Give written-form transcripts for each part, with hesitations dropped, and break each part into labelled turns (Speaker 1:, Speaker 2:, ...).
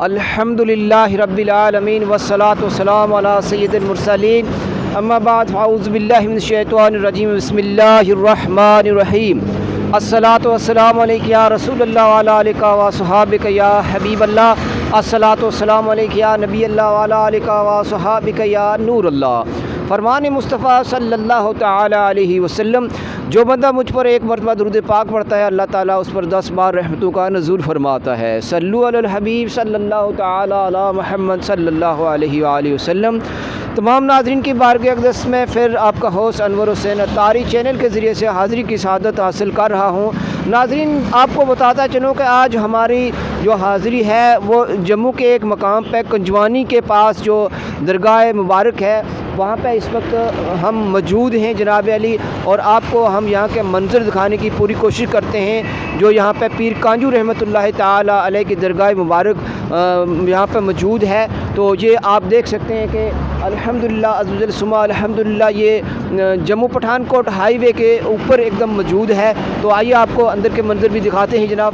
Speaker 1: الحمدللہ رب العالمین والصلاة والسلام علی سید المرسلین اما بعد فاعوذ باللہ من الشیطان الرجیم بسم اللہ الرحمن الرحیم الصلاة والسلام علیک یا رسول اللہ وعلی آلک وصحابک یا حبیب اللہ الصلاة والسلام علیک یا نبی اللہ وعلی آلک وصحابک یا نور اللہ۔ فرمان مصطفیٰ صلی اللہ تعالی علیہ وسلم، جو بندہ مجھ پر ایک مرتبہ درود پاک پڑھتا ہے اللہ تعالیٰ اس پر 10 بار رحمتوں کا نزول فرماتا ہے۔ صلو علی الحبیب صلی اللہ تعالی علی محمد صلی اللہ علیہ وآلہ وسلم۔ تمام ناظرین کی بارگاہ اقدس میں پھر آپ کا ہوسٹ انور حسین اتاری چینل کے ذریعے سے حاضری کی سعادت حاصل کر رہا ہوں۔ ناظرین، آپ کو بتاتا چلوں کہ آج ہماری جو حاضری ہے وہ جموں کے ایک مقام پہ کنجوانی کے پاس جو درگاہ مبارک ہے وہاں پہ اس وقت ہم موجود ہیں جناب علی، اور آپ کو ہم یہاں کے منظر دکھانے کی پوری کوشش کرتے ہیں جو یہاں پہ پیر کانجو رحمۃ اللہ تعالی علیہ کی درگاہ مبارک یہاں پہ موجود ہے۔ تو یہ آپ دیکھ سکتے ہیں کہ الحمدللہ عز وجل ثم الحمدللہ یہ جموں پٹھان کوٹ ہائی وے کے اوپر ایک دم موجود ہے۔ تو آئیے آپ کو اندر کے منظر بھی دکھاتے ہیں جناب۔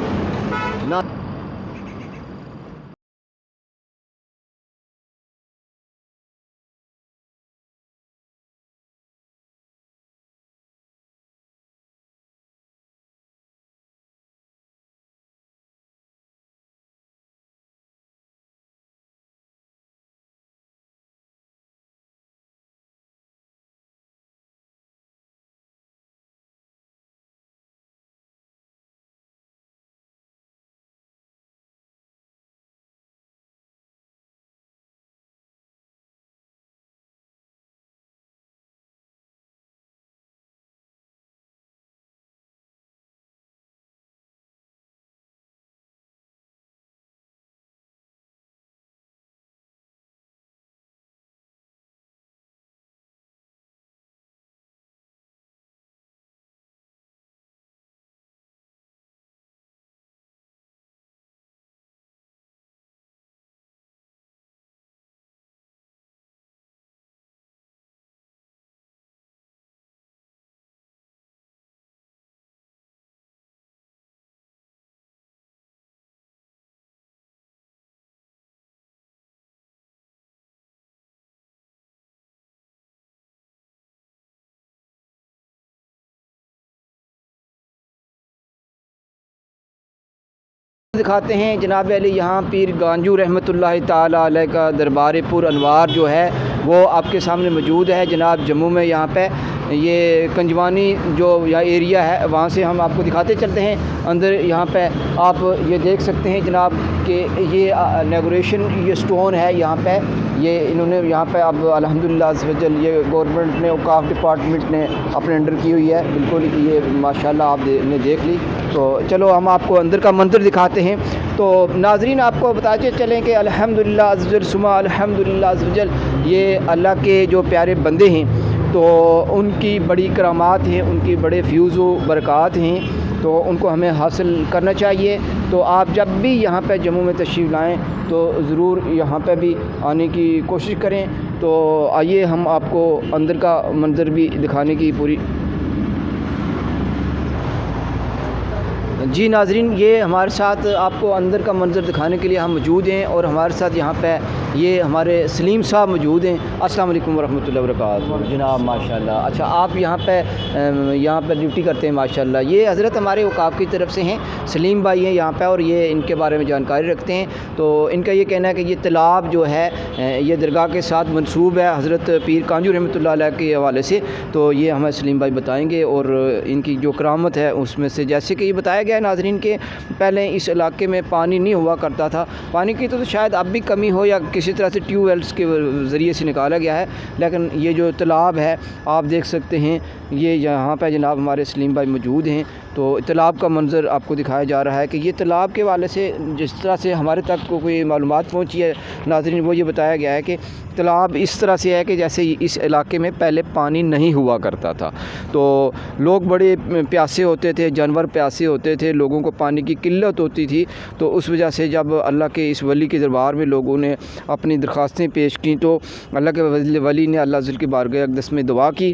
Speaker 1: دکھاتے ہیں جناب علی، یہاں پیر کانجو رحمۃ اللہ تعالی علیہ کا دربار پر انوار جو ہے وہ آپ کے سامنے موجود ہے جناب جموں میں۔ یہاں پہ یہ کنجوانی جو یا ایریا ہے وہاں سے ہم آپ کو دکھاتے چلتے ہیں اندر۔ یہاں پہ آپ یہ دیکھ سکتے ہیں جناب کہ یہ اناگوریشن یہ سٹون ہے یہاں پہ، یہ انہوں نے یہاں پہ اب الحمدللہ عز وجل یہ گورنمنٹ نے اوقاف ڈپارٹمنٹ نے اپنے انڈر کی ہوئی ہے بالکل، یہ ماشاءاللہ آپ نے دیکھ لی۔ تو چلو ہم آپ کو اندر کا منظر دکھاتے ہیں۔ تو ناظرین، آپ کو بتاتے چلیں کہ الحمدللہ عز وجل ثم الحمدللہ عز وجل یہ اللہ کے جو پیارے بندے ہیں تو ان کی بڑی کرامات ہیں، ان کی بڑے فیوز و برکات ہیں، تو ان کو ہمیں حاصل کرنا چاہیے۔ تو آپ جب بھی یہاں پہ جموں میں تشریف لائیں تو ضرور یہاں پہ بھی آنے کی کوشش کریں۔ تو آئیے ہم آپ کو اندر کا منظر بھی دکھانے کی پوری۔ جی ناظرین، یہ ہمارے ساتھ آپ کو اندر کا منظر دکھانے کے لیے ہم موجود ہیں، اور ہمارے ساتھ یہاں پہ یہ ہمارے سلیم صاحب موجود ہیں۔ السلام علیکم ورحمۃ اللہ وبرکاتہ جناب، ماشاءاللہ۔ اچھا، آپ یہاں پہ ڈیوٹی کرتے ہیں ماشاءاللہ۔ یہ حضرت ہمارے اوقاف کی طرف سے ہیں، سلیم بھائی ہیں یہاں پہ، اور یہ ان کے بارے میں جانکاری رکھتے ہیں۔ تو ان کا یہ کہنا ہے کہ یہ تالاب جو ہے یہ درگاہ کے ساتھ منسوب ہے حضرت پیر کانجو رحمۃ اللہ علیہ کے حوالے سے۔ تو یہ ہمیں سلیم بھائی بتائیں گے، اور ان کی جو کرامت ہے اس میں سے جیسے کہ یہ بتایا گیا ناظرین کے پہلے اس علاقے میں پانی نہیں ہوا کرتا تھا، پانی کی تو شاید اب بھی کمی ہو یا کسی طرح سے ٹیوب ویلز کے ذریعے سے نکالا گیا ہے، لیکن یہ جو تالاب ہے آپ دیکھ سکتے ہیں، یہ یہاں پہ جناب ہمارے سلیم بھائی موجود ہیں۔ تو تالاب کا منظر آپ کو دکھایا جا رہا ہے کہ یہ تالاب کے حوالے سے جس طرح سے ہمارے تک کوئی معلومات پہنچی ہے ناظرین، وہ یہ بتایا گیا ہے کہ تالاب اس طرح سے ہے کہ جیسے اس علاقے میں پہلے پانی نہیں ہوا کرتا تھا، تو لوگ بڑے پیاسے ہوتے تھے، جانور پیاسے ہوتے تھے، لوگوں کو پانی کی قلت ہوتی تھی۔ تو اس وجہ سے جب اللہ کے اس ولی کے دربار میں لوگوں نے اپنی درخواستیں پیش کیں تو اللہ کے ولی نے اللہ ذل کی بارگاہ اقدس میں دعا کی،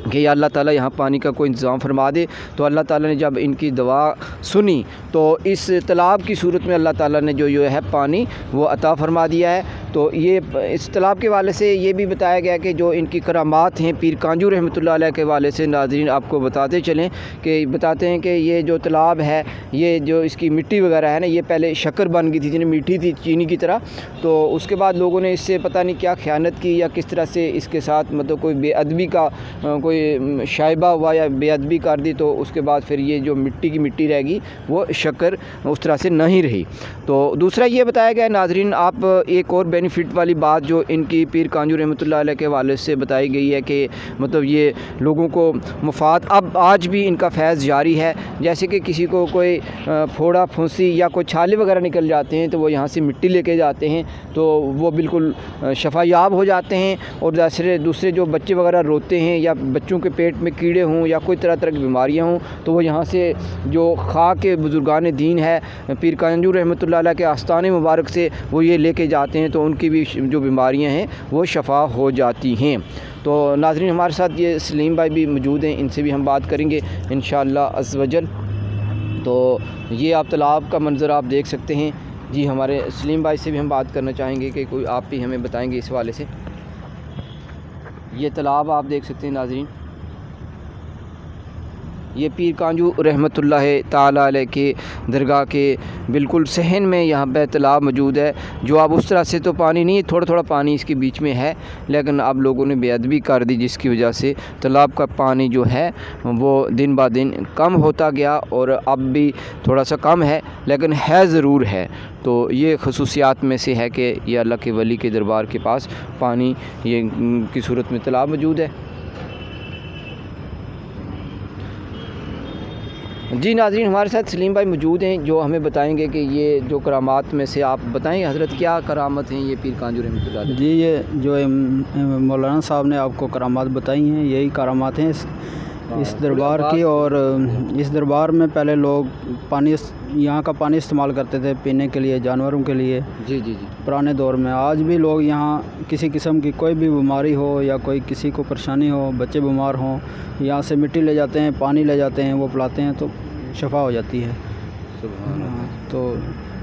Speaker 1: کہ یا اللہ تعالیٰ یہاں پانی کا کوئی انتظام فرما دے۔ تو اللہ تعالیٰ نے جب ان کی دعا سنی تو اس تالاب کی صورت میں اللہ تعالیٰ نے جو ہے پانی وہ عطا فرما دیا ہے۔ تو یہ اس تالاب کے حوالے سے یہ بھی بتایا گیا کہ جو ان کی کرامات ہیں پیر کانجو رحمۃ اللہ علیہ کے حوالے سے ناظرین آپ کو بتاتے چلیں کہ بتاتے ہیں کہ یہ جو تالاب ہے یہ جو اس کی مٹی وغیرہ ہے نا یہ پہلے شکر بن گئی تھی جنہیں میٹھی تھی چینی کی طرح، تو اس کے بعد لوگوں نے اس سے پتہ نہیں کیا خیانت کی یا کس طرح سے اس کے ساتھ مطلب کوئی بے ادبی کا کوئی شائبہ ہوا یا بے ادبی کر دی، تو اس کے بعد پھر یہ جو مٹی کی مٹی رہ گئی وہ شکر اس طرح سے نہیں رہی۔ تو دوسرا یہ بتایا گیا ناظرین آپ ایک اور بینیفٹ والی بات جو ان کی پیر کانجو رحمۃ اللہ علیہ کے حوالے سے بتائی گئی ہے کہ مطلب یہ لوگوں کو مفاد اب آج بھی ان کا فیض جاری ہے۔ جیسے کہ کسی کو کوئی پھوڑا پھنسی یا کوئی چھالے وغیرہ نکل جاتے ہیں تو وہ یہاں سے مٹی لے کے جاتے ہیں تو وہ بالکل شفا یاب ہو جاتے ہیں، اور دوسرے جو بچے وغیرہ روتے ہیں یا بچوں کے پیٹ میں کیڑے ہوں یا کوئی طرح کی بیماریاں ہوں تو وہ یہاں سے جو خاک کے بزرگان دین ہے پیر کانجو رحمۃ اللہ علیہ کے آستانے مبارک سے وہ یہ لے کے جاتے ہیں تو ان کی بھی جو بیماریاں ہیں وہ شفا ہو جاتی ہیں۔ تو ناظرین ہمارے ساتھ یہ سلیم بھائی بھی موجود ہیں، ان سے بھی ہم بات کریں گے انشاءاللہ عز و جل۔ تو یہ آپ تالاب کا منظر آپ دیکھ سکتے ہیں جی۔ ہمارے سلیم بھائی سے بھی ہم بات کرنا چاہیں گے کہ کوئی آپ بھی ہمیں بتائیں گے اس حوالے سے۔ یہ تالاب آپ دیکھ سکتے ہیں ناظرین، یہ پیر کانجو رحمۃ اللہ تعالیٰ علیہ کے درگاہ کے بالکل صحن میں یہاں پہ تالاب موجود ہے، جو اب اس طرح سے تو پانی نہیں ہے، تھوڑا تھوڑا پانی اس کے بیچ میں ہے، لیکن اب لوگوں نے بے ادبی کر دی جس کی وجہ سے تالاب کا پانی جو ہے وہ دن بہ دن کم ہوتا گیا، اور اب بھی تھوڑا سا کم ہے لیکن ہے ضرور ہے۔ تو یہ خصوصیات میں سے ہے کہ یہ اللہ کے ولی کے دربار کے پاس پانی یہ کی صورت میں تالاب موجود ہے۔ جی ناظرین ہمارے ساتھ سلیم بھائی موجود ہیں جو ہمیں بتائیں گے کہ یہ جو کرامات میں سے آپ بتائیں حضرت کیا کرامت ہیں یہ پیر کانجو رحمۃ اللہ علیہ؟
Speaker 2: جی یہ جو مولانا صاحب نے آپ کو کرامات بتائی ہیں یہی کرامات ہیں اس دربار کی، اور اس دربار میں پہلے لوگ پانی یہاں کا پانی استعمال کرتے تھے پینے کے لیے، جانوروں کے لیے
Speaker 1: جی جی جی
Speaker 2: پرانے دور میں۔ آج بھی لوگ یہاں کسی قسم کی کوئی بھی بیماری ہو یا کوئی کسی کو پریشانی ہو، بچے بیمار ہوں، یہاں سے مٹی لے جاتے ہیں، پانی لے جاتے ہیں، وہ پلاتے ہیں تو شفا ہو جاتی ہے۔ تو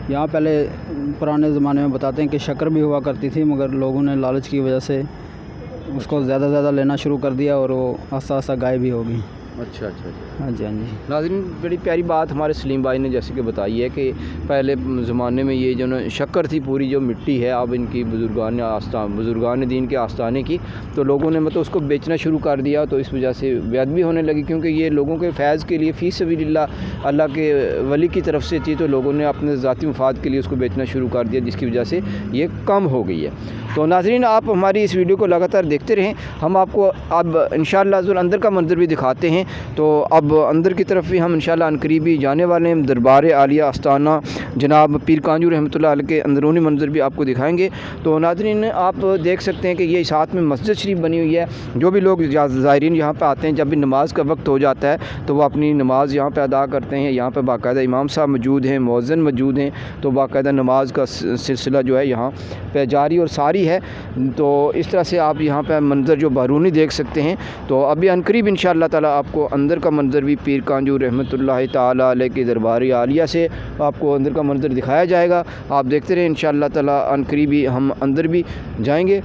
Speaker 2: یہاں پہلے پرانے زمانے میں بتاتے ہیں کہ شکر بھی ہوا کرتی تھی، مگر لوگوں نے لالچ کی وجہ سے اس کو زیادہ زیادہ لینا شروع کر دیا اور وہ آہستہ آہستہ غائب بھی ہو گئی۔
Speaker 1: اچھا اچھا
Speaker 2: ہاں جی ہاں جی
Speaker 1: ناظرین بڑی پیاری بات ہمارے سلیم بھائی نے جیسے کہ بتائی ہے کہ پہلے زمانے میں یہ جو شکر تھی پوری جو مٹی ہے اب ان کی بزرگان دین کے آستانے کی، تو لوگوں نے مطلب اس کو بیچنا شروع کر دیا، تو اس وجہ سے بے ادبی ہونے لگی، کیونکہ یہ لوگوں کے فیض کے لیے فی سبیل اللہ کے ولی کی طرف سے تھی، تو لوگوں نے اپنے ذاتی مفاد کے لیے اس کو بیچنا شروع کر دیا، جس کی وجہ سے یہ کم ہو گئی ہے۔ تو ناظرین آپ ہماری اس ویڈیو کو لگاتار دیکھتے رہیں، ہم آپ کو اب انشاءاللہ اندر کا منظر بھی دکھاتے ہیں۔ تو اب اندر کی طرف بھی ہم انشاءاللہ عنقریبی جانے والے ہیں، دربار عالیہ آستانہ جناب پیر کانجو رحمۃ اللہ علیہ کے اندرونی منظر بھی آپ کو دکھائیں گے۔ تو ناظرین آپ دیکھ سکتے ہیں کہ یہ ساتھ میں مسجد شریف بنی ہوئی ہے، جو بھی لوگ زائرین یہاں پہ آتے ہیں جب بھی نماز کا وقت ہو جاتا ہے تو وہ اپنی نماز یہاں پہ ادا کرتے ہیں۔ یہاں پہ باقاعدہ امام صاحب موجود ہیں، مؤذن موجود ہیں، تو باقاعدہ نماز کا سلسلہ جو ہے یہاں پہ جاری اور ساری ہے۔ تو اس طرح سے آپ یہاں پہ منظر جو بیرونی دیکھ سکتے ہیں۔ تو ابھی عنقریب انشاءاللہ تعالیٰ آپ کو اندر کا منظر بھی پیر کانجو رحمۃ اللہ تعالیٰ علیہ کی دربار عالیہ سے آپ کو اندر کا منظر دکھایا جائے گا، آپ دیکھتے رہیں انشاءاللہ تعالیٰ عنقریبی ہم اندر بھی جائیں گے۔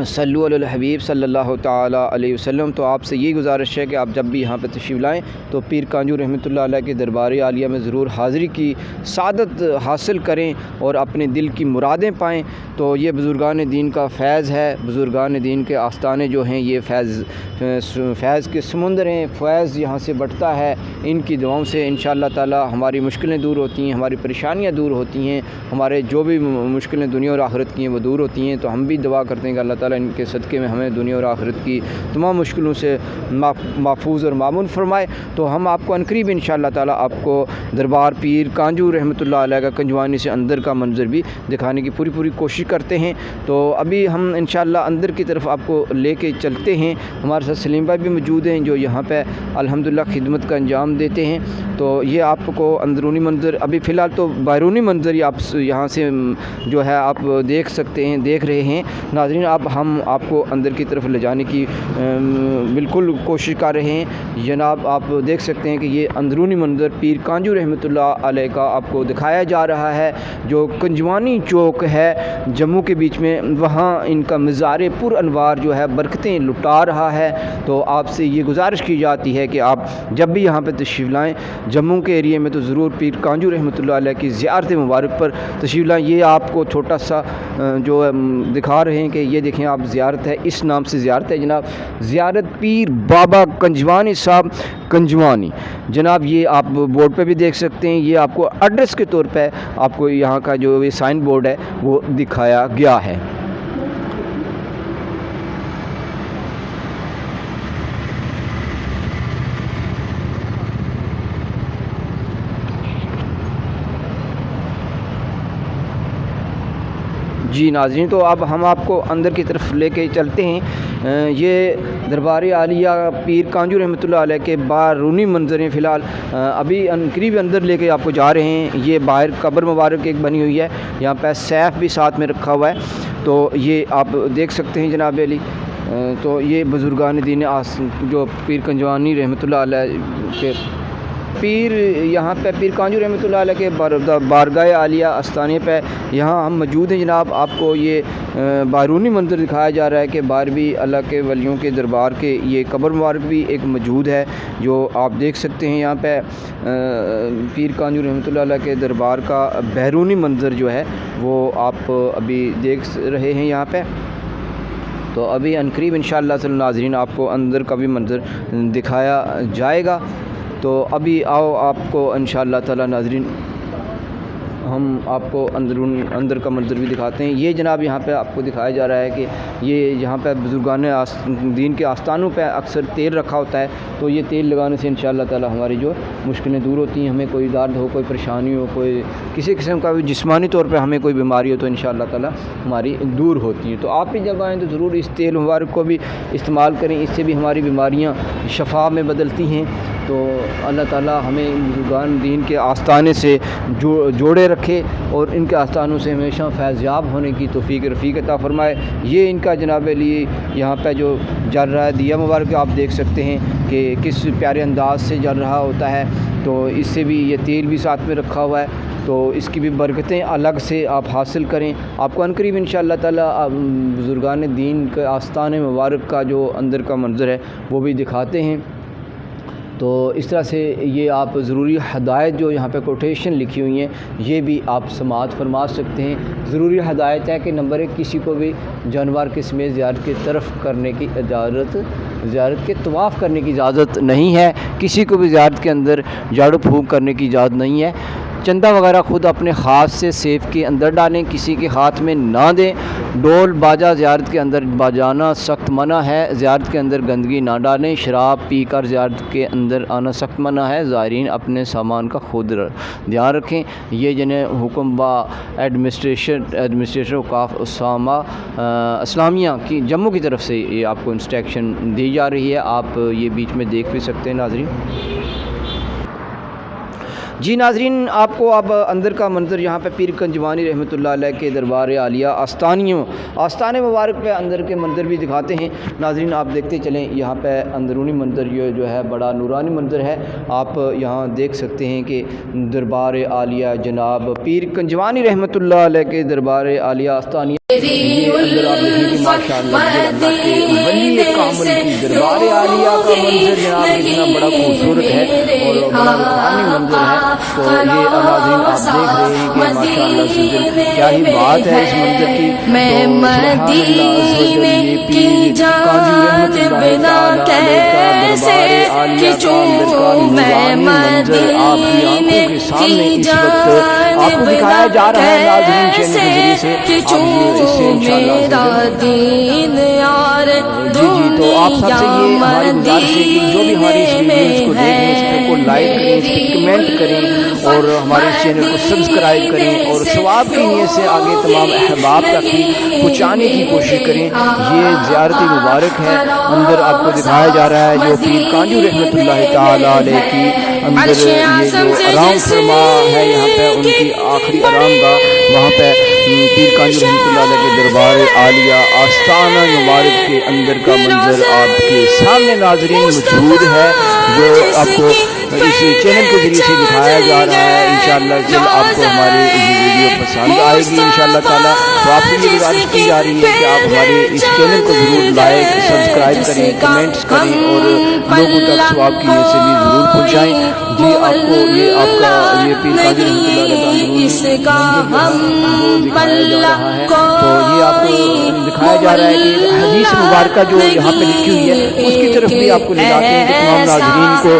Speaker 1: صلو علی الحبیب صلی اللہ تعالیٰ علیہ وسلم۔ تو آپ سے یہ گزارش ہے کہ آپ جب بھی یہاں پہ تشریف لائیں تو پیر کانجو رحمۃ اللہ علیہ کے دربار عالیہ میں ضرور حاضری کی سعادت حاصل کریں اور اپنے دل کی مرادیں پائیں۔ تو یہ بزرگان دین کا فیض ہے، بزرگان دین کے آستانے جو ہیں یہ فیض کے سمندر ہیں، فیض یہاں سے بٹتا ہے۔ ان کی دعاؤں سے انشاءاللہ تعالیٰ ہماری مشکلیں دور ہوتی ہیں، ہماری پریشانیاں دور ہوتی ہیں، ہمارے جو بھی مشکلیں دنیا اور آخرت کی ہیں وہ دور ہوتی ہیں۔ تو ہم بھی دعا کرتے ہیں کہ اللہ تعالیٰ ان کے صدقے میں ہمیں دنیا اور آخرت کی تمام مشکلوں سے محفوظ اور معمون فرمائے۔ تو ہم آپ کو عنقریب انشاءاللہ تعالیٰ آپ کو دربار پیر کانجو رحمۃ اللہ علیہ کا کنجوانی سے اندر کا منظر بھی دکھانے کی پوری کوشش کرتے ہیں۔ تو ابھی ہم انشاءاللہ اندر کی طرف آپ کو لے کے چلتے ہیں۔ ہمارے ساتھ سلیم بھائی بھی موجود ہیں جو یہاں پہ الحمدللہ خدمت کا انجام دیتے ہیں۔ تو یہ آپ کو اندرونی منظر ابھی فی الحال تو بیرونی منظر ہی آپ یہاں سے جو ہے آپ دیکھ سکتے ہیں، دیکھ رہے ہیں۔ ناظرین آپ ہم آپ کو اندر کی طرف لے جانے کی بالکل کوشش کر رہے ہیں۔ جناب آپ دیکھ سکتے ہیں کہ یہ اندرونی منظر پیر کانجو رحمۃ اللہ علیہ کا آپ کو دکھایا جا رہا ہے، جو کنجوانی چوک ہے جموں کے بیچ میں، وہاں ان کا مزار پر انوار جو ہے برکتیں لٹا رہا ہے۔ تو آپ سے یہ گزارش کی جاتی ہے کہ آپ جب بھی یہاں پہ تشریف لائیں جموں کے ایریے میں تو ضرور پیر کانجو رحمۃ اللہ علیہ کی زیارت مبارک پر تشریف لائیں۔ یہ آپ کو چھوٹا سا جو دکھا رہے ہیں کہ یہ دیکھیں آپ زیارت ہے، اس نام سے زیارت ہے جناب، زیارت پیر بابا کنجوانی صاحب کنجوانی جناب۔ یہ آپ بورڈ پہ بھی دیکھ سکتے ہیں، یہ آپ کو ایڈریس کے طور پہ آپ کو یہاں کا جو یہ سائن بورڈ ہے وہ دکھایا گیا ہے۔ جی ناظرین، تو اب ہم آپ کو اندر کی طرف لے کے چلتے ہیں۔ یہ دربار عالیہ پیر کانجو رحمۃ اللہ علیہ کے بیرونی منظر ہیں۔ فی الحال ابھی قریب اندر لے کے آپ کو جا رہے ہیں۔ یہ باہر قبر مبارک ایک بنی ہوئی ہے، یہاں پہ سیف بھی ساتھ میں رکھا ہوا ہے، تو یہ آپ دیکھ سکتے ہیں جناب علی۔ تو یہ بزرگان دین جو پیر کنجوانی رحمۃ اللہ علیہ کے پیر یہاں پہ پیر کانجو رحمۃ اللہ علیہ کے بارگاہ عالیہ آستانے پہ یہاں ہم موجود ہیں جناب۔ آپ کو یہ بیرونی منظر دکھایا جا رہا ہے کہ باہر بھی اللہ کے ولیوں کے دربار کے یہ قبر مبارک بھی ایک موجود ہے، جو آپ دیکھ سکتے ہیں۔ یہاں پہ پیر کانجو رحمۃ اللہ علیہ کے دربار کا بیرونی منظر جو ہے وہ آپ ابھی دیکھ رہے ہیں یہاں پہ۔ تو ابھی عنقریب انشاءاللہ تعالی ناظرین آپ کو اندر کا بھی منظر دکھایا جائے گا۔ تو ابھی آؤ آپ کو انشاءاللہ تعالی ناظرین ہم آپ کو اندر کا منظر بھی دکھاتے ہیں۔ یہ جناب یہاں پہ آپ کو دکھایا جا رہا ہے کہ یہ یہاں پہ بزرگان دین کے آستانوں پہ اکثر تیل رکھا ہوتا ہے، تو یہ تیل لگانے سے انشاءاللہ تعالی ہماری جو مشکلیں دور ہوتی ہیں۔ ہمیں کوئی درد ہو، کوئی پریشانی ہو، کوئی کسی قسم کا بھی جسمانی طور پہ ہمیں کوئی بیماری ہو تو انشاءاللہ تعالی ہماری دور ہوتی ہیں۔ تو آپ بھی جب آئیں تو ضرور اس تیل مبارک کو بھی استعمال کریں، اس سے بھی ہماری بیماریاں شفا میں بدلتی ہیں۔ تو اللہ تعالی ہمیں بزرگان دین کے آستانے سے جوڑے رکھے اور ان کے آستانوں سے ہمیشہ فیض یاب ہونے کی توفیق رفیق عطا فرمائے۔ یہ ان کا جناب علی یہاں پہ جو جل رہا ہے دیا مبارک آپ دیکھ سکتے ہیں کہ کس پیارے انداز سے جل رہا ہوتا ہے، تو اس سے بھی یہ تیل بھی ساتھ میں رکھا ہوا ہے، تو اس کی بھی برکتیں الگ سے آپ حاصل کریں۔ آپ کو عنقریب انشاءاللہ تعالی بزرگان دین کے آستانے مبارک کا جو اندر کا منظر ہے وہ بھی دکھاتے ہیں۔ تو اس طرح سے یہ آپ ضروری ہدایت جو یہاں پہ کوٹیشن لکھی ہوئی ہیں یہ بھی آپ سماعت فرما سکتے ہیں۔ ضروری ہدایت ہے کہ نمبر 1 کسی کو بھی جانور کے سمیت زیارت کی طرف کرنے کی اجازت، زیارت کے طواف کرنے کی اجازت نہیں ہے، کسی کو بھی زیارت کے اندر جھاڑو پھونک کرنے کی اجازت نہیں ہے۔ چندہ وغیرہ خود اپنے ہاتھ سے سیف کے اندر ڈالیں، کسی کے ہاتھ میں نہ دیں۔ ڈول باجا زیارت کے اندر بجانا سخت منع ہے، زیارت کے اندر گندگی نہ ڈالیں۔ شراب پی کر زیارت کے اندر آنا سخت منع ہے، زائرین اپنے سامان کا خود دھیان رکھیں۔ یہ جنہیں حکم با ایڈمنسٹریشن اوقاف اسلامیہ کی جموں کی طرف سے یہ آپ کو انسٹرکشن دی جا رہی ہے، آپ یہ بیچ میں دیکھ بھی سکتے ہیں ناظرین۔ جی ناظرین، آپ کو اب اندر کا منظر یہاں پہ پیر کنجوانی رحمۃ اللہ علیہ کے دربار عالیہ آستانے مبارک پہ اندر کے منظر بھی دکھاتے ہیں ناظرین۔ آپ دیکھتے چلیں، یہاں پہ اندرونی منظر یہ جو ہے بڑا نورانی منظر ہے۔ آپ یہاں دیکھ سکتے ہیں کہ دربار عالیہ جناب پیر کنجوانی رحمۃ اللہ علیہ کے دربار عالیہ آستانیہ یہ اندر آپ دیکھیں کہ ماشاءاللہ اللہ کے ولی کامل کی دربار عالیہ کا منظر جناب اتنا بڑا خوبصورت ہے اور بڑا روحانی منظر ہے۔ تو یہ ناظرین آپ دیکھ رہے ہیں کہ ماشاءاللہ سے کیا ہی بات ہے اس منظر کی۔
Speaker 3: میں مدینے کی جانب نہ کیسے کھچوں، میں مدینے کی جانب نہ کیسے کھچوں، میرا دین یار دنیا مدینے میں ہے،
Speaker 1: لائک کریں، کمنٹ کریں اور ہمارے چینل کو سبسکرائب کریں اور ثواب کی نیت سے آگے تمام احباب تک بھی پہنچانے کی کوشش کریں۔ یہ زیارت مبارک ہے، اندر آپ کو دکھایا جا رہا ہے جو پیر کانجو رحمۃ اللہ تعالی علیہ کی اندر یہ جو آرام فرما ہے یہاں پہ ان کی آخری آرام گاہ، وہاں پہ پیر کانجو رحمۃ اللہ علیہ کے دربار عالیہ آستانہ مبارک کے اندر کا منظر آپ کے سامنے ناظرین موجود ہے، جو آپ کو اس چینل کے ذریعے سے دکھایا جا رہا ہے۔ انشاءاللہ جب آپ کو ہماری یہ ویڈیو پسند آئے گی انشاءاللہ تعالیٰ، تو آپ سے یہ گزارش کی جا رہی ہے کہ آپ ہمارے اس چینل کو ضرور لائک سبسکرائب کریں، کمنٹس کریں اور لوگوں تک ثواب کی یہ سے بھی ضرور پہنچائیں۔ جی آپ کو یہ آپ کا یہ پیر کانجو رحمۃ اللہ علیہ کا وہ دکھایا جا رہا ہے، تو یہ آپ کو دکھایا جا رہا ہے کہ حدیث مبارکہ جو یہاں پہ لکھی ہوئی ہے اس کی طرف بھی آپ کو لے جاتے ہیں کہ تمام ناظرین کو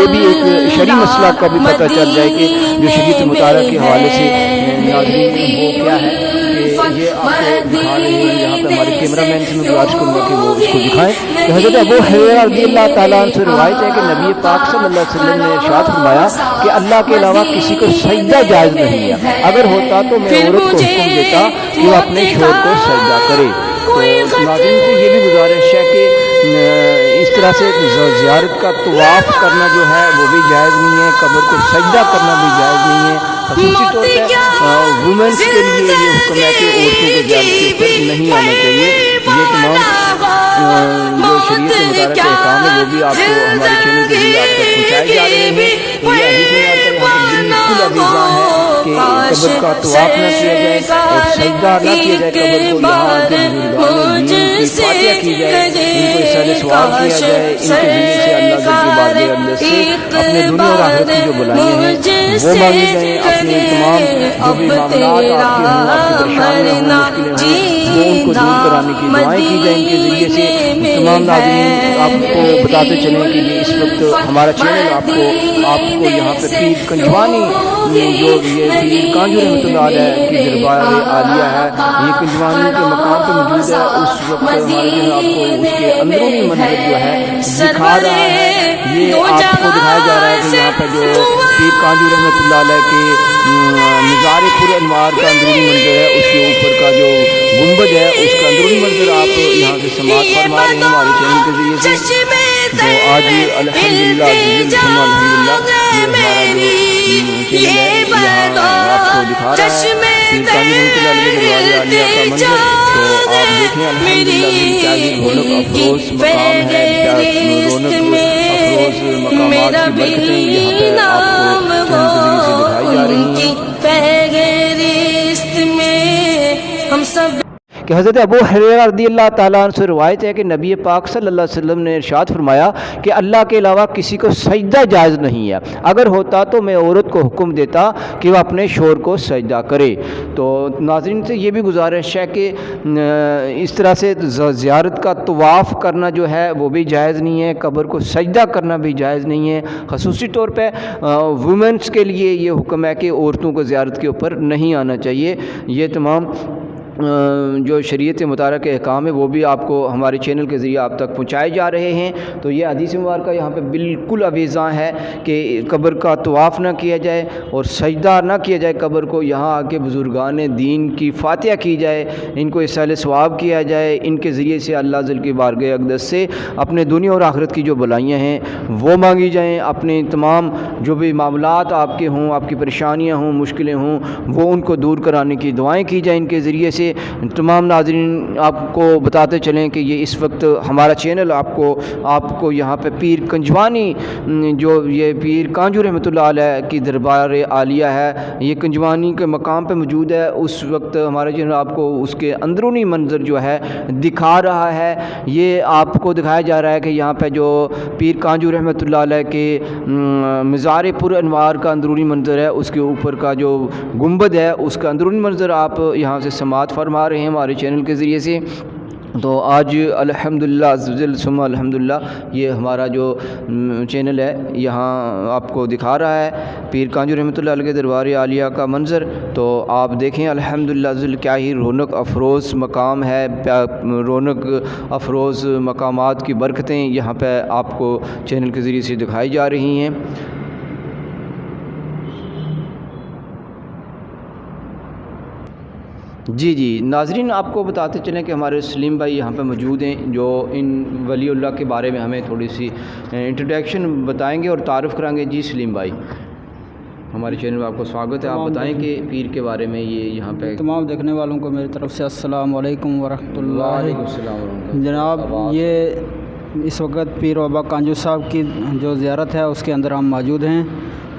Speaker 1: یہ بھی ایک شرعی مسئلہ کا بھی پتہ چل جائے کہ جو شریعت مطالعہ کے حوالے سے ناظرین وہ کیا ہے، کہ یہ آپ کو دکھا رہے ہیں۔ یہاں پہ ہمارے کیمرہ مین سے میں گزارش کروں گا کہ وہ اس کو دکھائیں کہ حضرت ابو ہریرہ رضی اللہ تعالیٰ عنہ سے روایت ہے کہ نبی پاک صلی اللہ علیہ وسلم نے ارشاد فرمایا کہ اللہ کے علاوہ کسی کو سجدہ جائز نہیں ہے، اگر ہوتا تو میں عورت کو حکم دیتا کہ وہ اپنے شوہر کو سجدہ کرے۔ تو ناظرین سے یہ بھی گزارش ہے کہ اس طرح سے زیارت کا طواف کرنا جو ہے وہ بھی جائز نہیں ہے، قبر کو سجدہ کرنا بھی جائز نہیں ہے۔ خصوصی طور پہ وومنس کے لیے یہ حکم ہے کہ عورتوں کو زیارت کے اوپر نہیں آنا چاہیے۔ یہ تمام جو شریعت کے مطابق احکام ہے وہ بھی آپ کو ہمارے چینل کے ذریعے آپ تک پہنچائے جا رہے ہیں۔ تو یہ حدیث میں آتا ہے یہاں پر بالکل ابیزاں ہے کہ قبر کا طواف نہ کیا جائے اور سجدہ نہ کیا جائے قبر کو، یہاں کے بزرگان دین کی فاتحہ کی جائے، ان کو احسان ثواب کیا جائے، ان کے ذریعے سے اللہ کے بارگاہ اللہ سے اپنے دنیا اور آخرت کی جو بلائیاں ہیں وہ مانگی جائیں، اپنے تمام جو بھی معاملات آپ کے ہوں، آپ کی پریشانیاں ہوں، مشکلیں ہوں، وہ ان کو دور کرانے کی دعائیں کی جائیں۔ ان کے ذریعے سے تمام ناظرین آپ کو بتاتے چلیں کہ یہ اس وقت ہمارا چینل آپ کو یہاں پہ پیر کنجوانی جو یہ پیر کانجو رحمۃ اللہ علیہ کی دربار عالیہ ہے، یہ کنجوانی کے مقام پہ موجود ہے۔ اس وقت ہمارے جو آپ کو اس کے اندرونی منظر جو ہے دکھا رہا ہے، یہ آپ کو دکھایا جا رہا ہے کہ یہاں پہ جو پیر کانجو رحمۃ اللہ علیہ کے مزار پر انوار کا اندرونی منظر ہے، اس کے اوپر کا جو گنبد ہے اس کا اندرونی منظر آپ یہاں سے سماعت فرما رہے ہیں ہمارے چینل کے ذریعے سے۔ تو آج الحمدللہ ثم الحمدللہ یہ ہمارا جو چینل ہے یہاں آپ کو دکھا رہا ہے پیر کانجو رحمۃ اللہ علیہ کے دربار عالیہ کا منظر۔ تو آپ دیکھیں الحمدللہ کیا یہ رونق افروز مقام ہے، کیا رونق افروز مقامات کی برکتیں یہاں پہ آپ کو چینل کے ذریعے سے دکھائی جا رہی ہیں کہ حضرت ابو ہریرہ رضی اللہ تعالیٰ عنہ سے روایت ہے کہ نبی پاک صلی اللہ علیہ وسلم نے ارشاد فرمایا کہ اللہ کے علاوہ کسی کو سجدہ جائز نہیں ہے، اگر ہوتا تو میں عورت کو حکم دیتا کہ وہ اپنے شوہر کو سجدہ کرے۔ تو ناظرین سے یہ بھی گزارش ہے کہ اس طرح سے زیارت کا طواف کرنا جو ہے وہ بھی جائز نہیں ہے، قبر کو سجدہ کرنا بھی جائز نہیں ہے۔ خصوصی طور پہ وومنس کے لیے یہ حکم ہے کہ عورتوں کو زیارت کے اوپر نہیں آنا چاہیے۔ یہ تمام جو شریعت مطالعہ کے احکام ہے وہ بھی آپ کو ہمارے چینل کے ذریعے آپ تک پہنچائے جا رہے ہیں۔ تو یہ حدیث مبارکہ یہاں پہ بالکل اویزاں ہے کہ قبر کا طواف نہ کیا جائے اور سجدہ نہ کیا جائے قبر کو، یہاں آ کے بزرگان دین کی فاتحہ کی جائے، ان کو احسان ثواب کیا جائے، ان کے ذریعے سے اللہ ذل کی بارگاہ اقدس سے اپنے دنیا اور آخرت کی جو بلائیاں ہیں وہ مانگی جائیں، اپنے تمام جو بھی معاملات آپ کے ہوں، آپ کی پریشانیاں ہوں، مشکلیں ہوں، وہ ان کو دور کرانے کی دعائیں کی جائیں ان کے ذریعے سے۔ تمام ناظرین آپ کو بتاتے چلیں کہ یہ اس وقت ہمارا چینل آپ کو یہاں پہ پیر کنجوانی جو یہ پیر کانجو رحمۃ اللہ علیہ کی دربار عالیہ ہے، یہ کنجوانی کے مقام پہ موجود ہے۔ اس وقت ہمارا چینل آپ کو اس کے اندرونی منظر جو ہے دکھا رہا ہے۔ یہ آپ کو دکھایا جا رہا ہے کہ یہاں پہ جو پیر کانجو رحمۃ اللہ علیہ کے مزار پر انوار کا اندرونی منظر ہے، اس کے اوپر کا جو گنبد ہے اس کا اندرونی منظر آپ یہاں سے سماعت فرما رہے ہیں ہمارے چینل کے ذریعے سے۔ تو آج الحمدللہ ثم الحمدللہ یہ ہمارا جو چینل ہے یہاں آپ کو دکھا رہا ہے پیر کانجو رحمۃ اللہ علیہ کے دربار عالیہ کا منظر۔ تو آپ دیکھیں الحمدللہ کیا ہی رونق افروز مقام ہے، رونق افروز مقامات کی برکتیں یہاں پہ آپ کو چینل کے ذریعے سے دکھائی جا رہی ہیں۔ جی جی ناظرین، آپ کو بتاتے چلیں کہ ہمارے سلیم بھائی یہاں پہ موجود ہیں جو ان ولی اللہ کے بارے میں ہمیں تھوڑی سی انٹروڈکشن بتائیں گے اور تعارف کرائیں گے۔ جی سلیم بھائی، ہمارے چینل میں آپ کو سواگت ہے، آپ بتائیں کہ پیر کے بارے میں یہ یہاں پہ۔
Speaker 2: تمام دیکھنے والوں کو میری طرف سے السلام علیکم ورحمۃ اللہ۔
Speaker 1: وعلیکم السلام ورحمۃ اللہ۔
Speaker 2: جناب، یہ اس وقت پیر بابا کانجو صاحب کی جو زیارت ہے اس کے اندر ہم موجود ہیں،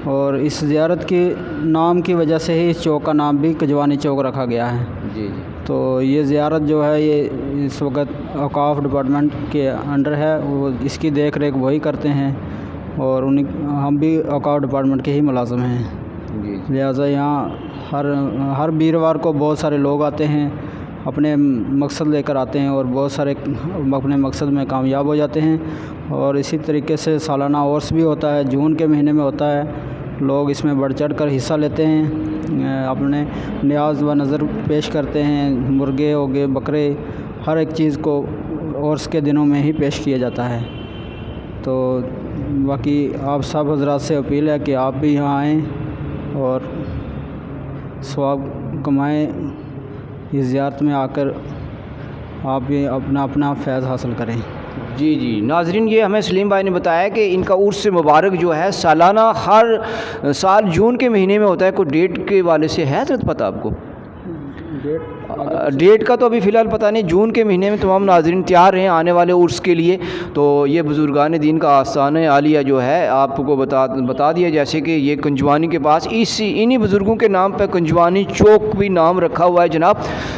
Speaker 2: اور اس زیارت کے نام کی وجہ سے ہی اس چوک کا نام بھی کجوانی چوک رکھا گیا ہے۔
Speaker 1: جی جی،
Speaker 2: تو یہ زیارت جو ہے یہ اس وقت اوقاف ڈپارٹمنٹ کے انڈر ہے، وہ اس کی دیکھ ریکھ وہی کرتے ہیں، اور ہم بھی اوقاف ڈپارٹمنٹ کے ہی ملازم ہیں۔
Speaker 1: جی جی،
Speaker 2: لہٰذا یہاں ہر بیروار کو بہت سارے لوگ آتے ہیں، اپنے مقصد لے کر آتے ہیں، اور بہت سارے اپنے مقصد میں کامیاب ہو جاتے ہیں۔ اور اسی طریقے سے سالانہ عرس بھی ہوتا ہے، جون کے مہینے میں ہوتا ہے، لوگ اس میں بڑھ چڑھ کر حصہ لیتے ہیں، اپنے نیاز و نظر پیش کرتے ہیں، مرغے ہو گئے، بکرے، ہر ایک چیز کو عرس کے دنوں میں ہی پیش کیا جاتا ہے۔ تو باقی آپ سب حضرات سے اپیل ہے کہ آپ بھی یہاں آئیں اور ثواب کمائیں، اس زیارت میں آ کر آپ بھی اپنا فیض حاصل کریں۔
Speaker 1: جی جی ناظرین، یہ ہمیں سلیم بھائی نے بتایا کہ ان کا عرس مبارک جو ہے سالانہ ہر سال جون کے مہینے میں ہوتا ہے۔ کوئی ڈیٹ کے والے سے ہے حضرت پتہ آپ کو؟ ڈیٹ کا تو ابھی فی الحال پتہ نہیں، جون کے مہینے میں تمام ناظرین تیار ہیں آنے والے عرس کے لیے۔ تو یہ بزرگان دین کا آستانہ عالیہ جو ہے آپ کو بتا دیا، جیسے کہ یہ کنجوانی کے پاس انہی بزرگوں کے نام پہ کنجوانی چوک بھی نام رکھا ہوا ہے جناب۔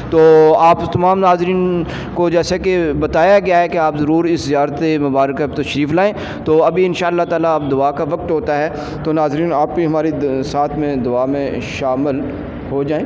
Speaker 1: تو آپ تمام ناظرین کو جیسے کہ بتایا گیا ہے کہ آپ ضرور اس زیارت مبارکہ پہ تشریف لائیں۔ تو ابھی انشاءاللہ تعالیٰ اب دعا کا وقت ہوتا ہے، تو ناظرین آپ بھی ہماری ساتھ میں دعا میں شامل ہو جائیں۔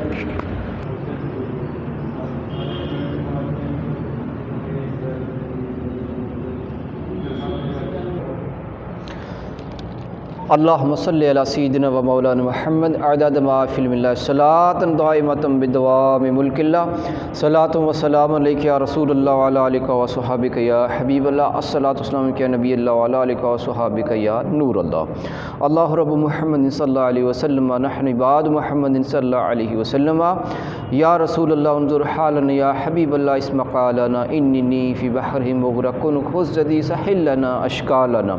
Speaker 1: اللہم صلی علی سیدنا و مولانا محمد عدد ما فی علم اللہ صلاۃ دائمۃ بدوام ملک اللہ، صلاۃ و سلام علیک یا رسول اللہ وعلی آلک و صحابک یا حبیب اللہ، الصلاۃ والسلام علیک یا نبی اللہ وعلی آلک و صحابک یا نور اللہ۔ اللہ رب محمد صلی اللہ علیہ وسلم نحن عباد محمد صلی اللہ علیہ وسلم، یا رسول اللہ انظر حالنا یا حبیب اللہ اسمع قالنا انی فی بحر مغرق خذ یدی سہل لنا اشکالنا،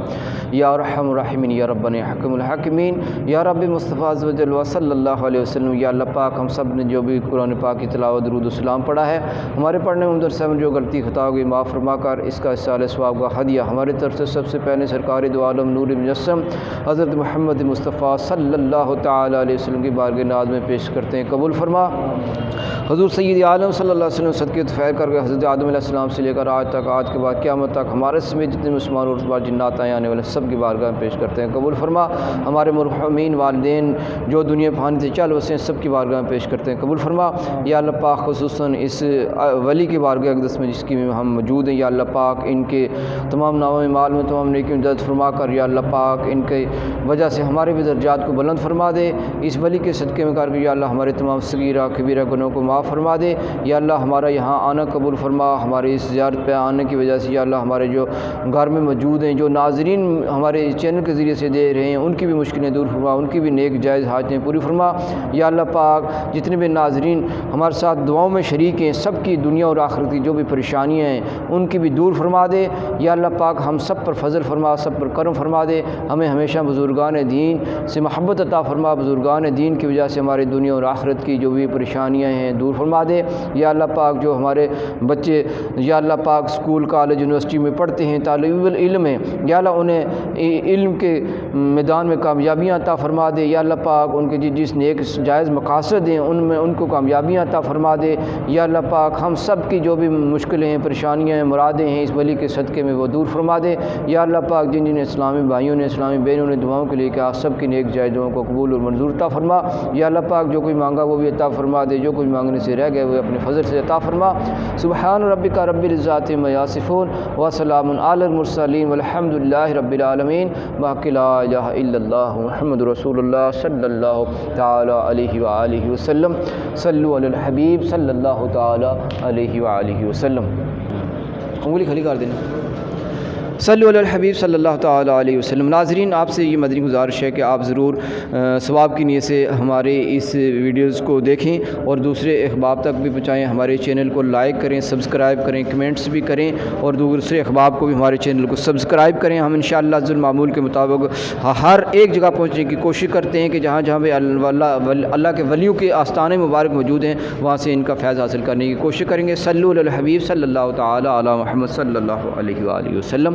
Speaker 1: یا ارحم الراحمین یا ربنا حکم الحاکمین، یا رب مصطفیٰ عز و جل و صلی اللہ علیہ وسلم۔ یا اللہ پاک ہم سب نے جو بھی قرآن پاک کی تلاوت درود و سلام پڑھا ہے، ہمارے پڑھنے میں مدرسہ میں جو غلطی خطا ہوگی معاف فرما کر اس کا اصالِ ثواب کا ہدیہ ہماری طرف سے سب سے پہلے سرکار دو عالم نور مجسم حضرت محمد مصطفیٰ صلی اللہ تعالیٰ علیہ وسلم کی بارگاہ ناز میں پیش کرتے ہیں، قبول فرما۔ حضور سید عالم صلی اللہ علیہ وسلم صدقے طفیل کر کے حضرت آدم علیہ السلام سے لے کر آج تک، آج کے بعد قیامت تک ہمارے سمیت جتنے مسلمان اور جنات آئے آنے والے سب کی بارگاہ میں پیش کرتے ہیں، قبول فرما۔ ہمارے مرحومین والدین جو دنیا پھانی سے چل بسے ہیں سب کی بارگاہ میں پیش کرتے ہیں، قبول فرما۔ یا اللہ پاک خصوصاً اس ولی کی بارگاہ اقدس میں جس کی میں ہم موجود ہیں، یا اللہ پاک ان کے تمام نامہ مال میں تمام نیکیوں میں درج فرما کر، یا اللہ پاک ان کے وجہ سے ہمارے بھی درجات کو بلند فرما دے، اس ولی کے صدقے میں کر کے یا اللہ ہمارے تمام صغیرہ کبیرہ گناہوں کو معاف فرما دے۔ یا اللہ ہمارا یہاں آنا قبول فرما، ہماری اس زیارت پہ آنے کی وجہ سے یا اللہ ہمارے جو گھر میں موجود ہیں، جو ناظرین ہمارے چینل کے ذریعے سے دے رہے ہیں، ان کی بھی مشکلیں دور فرما، ان کی بھی نیک جائز حاجتیں پوری فرما۔ یا اللہ پاک جتنے بھی ناظرین ہمارے ساتھ دعاؤں میں شریک ہیں، سب کی دنیا اور آخرت کی جو بھی پریشانیاں ہیں ان کی بھی دور فرما دے۔ یا اللہ پاک ہم سب پر فضل فرما، سب پر کرم فرما دے، ہمیں ہمیشہ بزرگان دین سے محبت عطا فرما، بزرگان دین کی وجہ سے ہماری دنیا اور آخرت کی جو بھی پریشانیاں ہیں دور فرما دے۔ یا اللہ پاک جو ہمارے بچے یا اللہ پاک اسکول کالج یونیورسٹی میں پڑھتے ہیں، طالب علم ہیں، یا اللہ انہیں علم کے میدان میں کامیابیاں عطا فرما دے۔ یا اللہ پاک ان کے جس نیک جائز مقاصد ہیں ان میں ان کو کامیابیاں عطا فرما دے۔ یا اللہ پاک ہم سب کی جو بھی مشکلیں ہیں، پریشانیاں ہیں، مرادیں ہیں، اس ولی کے صدقے میں وہ دور فرما دے۔ یا اللہ پاک جن جن اسلامی بھائیوں نے، اسلامی بہنوں نے دعاؤں کے لیے کہا، سب کی نیک جائز دعاؤں کو قبول اور منظور عطا فرما۔ یا اللہ پاک جو کوئی مانگا وہ بھی عطا فرما دے، جو کوئی مانگنے سے رہ گئے وہ اپنے فضل سے عطا فرما۔ سبحان ربک رب العزت عما یصفون وسلام علی المرسلین والحمد للہ رب العالمین۔ باقی لا الہ الا اللہ محمد رسول اللہ صلی اللہ تعالی علیہ وآلہ وسلم۔ صلو علی الحبیب صلی اللہ تعالی علیہ وآلہ وسلم۔ انگلی کھلی کر دینا۔ صلی علی الحبیب صلی اللہ تعالی علیہ وسلم۔ ناظرین، آپ سے یہ مدنی گزارش ہے کہ آپ ضرور ثواب کی نیت سے ہمارے اس ویڈیوز کو دیکھیں اور دوسرے احباب تک بھی پہنچائیں۔ ہمارے چینل کو لائک کریں، سبسکرائب کریں، کمنٹس بھی کریں اور دوسرے احباب کو بھی ہمارے چینل کو سبسکرائب کریں۔ ہم انشاءاللہ ذو المعمول کے مطابق ہر ایک جگہ پہنچنے کی کوشش کرتے ہیں کہ جہاں جہاں بھی اللہ کے ولیوں کے آستانے مبارک موجود ہیں وہاں سے ان کا فیض حاصل کرنے کی کوشش کریں گے۔ صلی علی الحبیب صلی اللہ تعالی علی محمد صلی اللہ علیہ وآلہ وسلم۔